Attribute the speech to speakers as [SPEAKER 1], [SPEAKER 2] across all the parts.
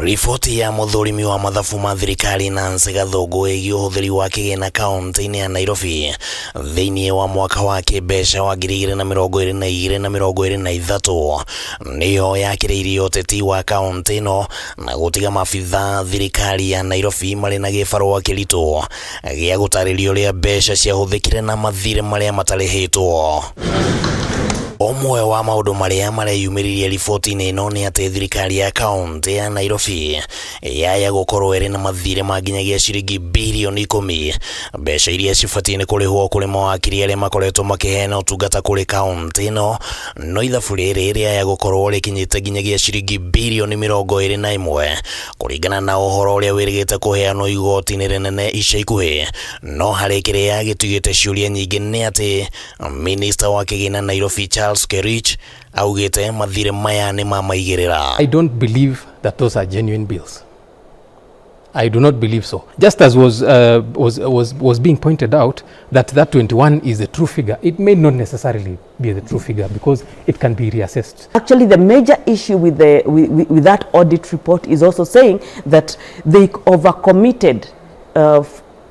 [SPEAKER 1] Riboti ya muthurimi wa mathabu ma thirikari Nancy Gathungu ĩgiĩ ũhũthĩri wa kĩgĩna kaunti-inĩ ya Nairobi thĩinĩ wa mwaka wa kĩmbeca wa 2022 na 2023 nĩyo yakĩrĩirie ũteti wa kaunti ĩno na gũtiga maabitha thirikari ya Nairobi marĩ na gĩbarũa kĩritũ gĩa gũtarĩria ũrĩa mbeca ciahũthĩkire na mathirĩ marĩa matarĩhĩtwo. Omwe wa maundu maria mareyumĩririe riboti-inĩ ĩno nĩ atĩ thirikari ya kaunti ya Nairobi yaya gũkorwo ĩrĩ na mathirĩ ma nginyagia ciringi birioni 10 mbeca iria cibatie nĩ kũrĩhwo kũrĩ mawakiri arĩa makoretwo makĩheana ũtungata kũrĩ kaunti ĩno, no ithabu rĩrĩ rĩaya gũkorwo rĩkinyĩte nginyagia ciringi birioni 21 kũringana na ũhoro ũrĩa wĩrĩgĩte kũheanwo igoti-inĩ rĩnene ica ikuhĩ. No harĩ kĩrĩa gĩtugĩte ciũria nyingĩ nĩ atĩ MINISTA wa KIGINA Nairobi KERICH augĩte mathirĩ maya nĩ mamaigĩrĩra.
[SPEAKER 2] I don't believe that those are genuine bills. I do not believe so. Just as was being pointed out that 21 is the true figure, it may not necessarily be the true figure because it can be reassessed.
[SPEAKER 3] Actually, the major issue with that audit report is also saying that they overcommitted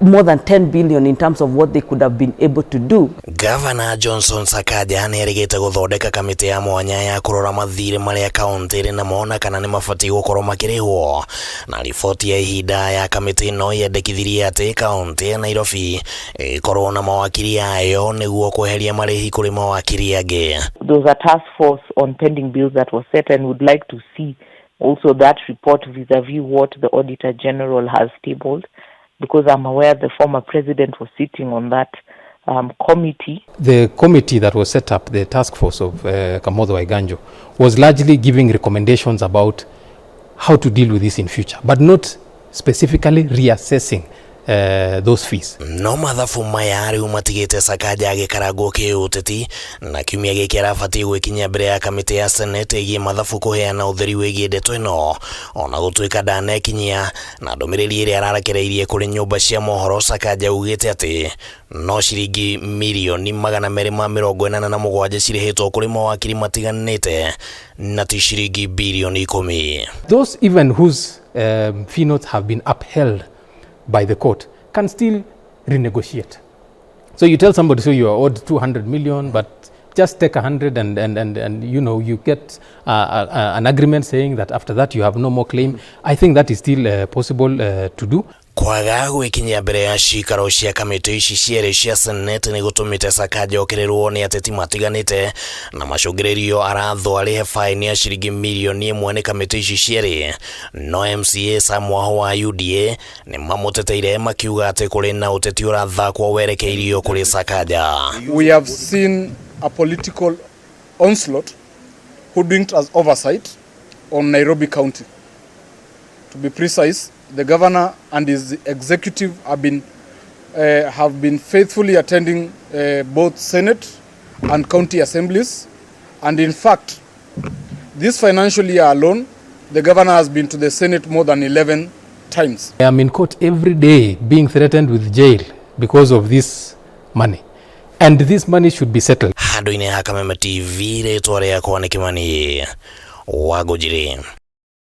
[SPEAKER 3] more than 10 billion in terms of what they could have been able to do.
[SPEAKER 1] Governor Johnson Sakaja nĩ erĩgĩte gũthondeka kamĩtĩ ya mwanya ya kũrora mathirĩ marĩa kaunti ĩrĩ namo na kana nĩ mabatie gũkorwo makĩrĩhwo. Na riboti ya ihinda ya kamĩtĩ ĩno yendekithirie atĩ kaunti ya Nairobi ĩkorwo na mawakiri ayo nĩguo kweheria marĩhi kũrĩ mawakiri angĩ.
[SPEAKER 4] There was a task force on pending bills that was set and would like to see also that report vis-a-vis what the Auditor General has tabled, because I'm aware the former president was sitting on that committee.
[SPEAKER 2] The committee that was set up, the task force of Kamotho Waiganjo, was largely giving recommendations about how to deal with this in future, but not specifically reassessing those fees.
[SPEAKER 1] No mathabu maya rĩu matigĩte Sakaja agĩkarangwo kĩũteti na kiumia gĩkĩ arabatie gwĩkinyia mbere ya kamĩtĩ ya Senate ĩgiĩ mathabu kũheana ũtheri wĩgiĩ ndeto ĩno, ona gũtuĩka ndanekinyia na ndũmĩrĩri ĩrĩa ararekereirie kũrĩ nyũmba cia mohoro. Sakaja augĩte atĩ no ciringi mirioni 247 cirĩhĩtwo kũrĩ mawakiri matiganĩte na ti ciringi birioni 10.
[SPEAKER 2] Those even whose fee notes have been upheld by the court can still renegotiate. So you tell somebody, so you are owed 200 million, but just take 100 and you know, you get an agreement saying that after that you have no more claim. I think that is still possible to do.
[SPEAKER 1] Kwaga gwĩkinyia mbere ya cikaro cia kamĩtĩ ici cierĩ cia Senate nĩ gũtũmĩte Sakaja okĩrĩrwo nĩ ateti matiganĩte na macũngĩrĩrio arathwo arĩhe faini ya ciringi mirioni 1 nĩ kamĩtĩ ici cierĩ. No MCA Samwaho wa UDA nĩ mamũteteire makiuga atĩ kũrĩ na ũteti ũrathakwo werekeirio kũrĩ Sakaja.
[SPEAKER 5] We have seen a political onslaught hoodwinked as oversight on Nairobi County. To be precise, the governor and his executive have been faithfully attending both Senate and county assemblies, and in fact, this financial year alone, the governor has been to the Senate more than 11 times.
[SPEAKER 2] I am in court every day being threatened with jail because of this money, and this money should be settled.
[SPEAKER 1] Handũ-inĩ ha Kameme TV rĩtwa rĩakwa nĩ Kĩmani Wangũnjiri.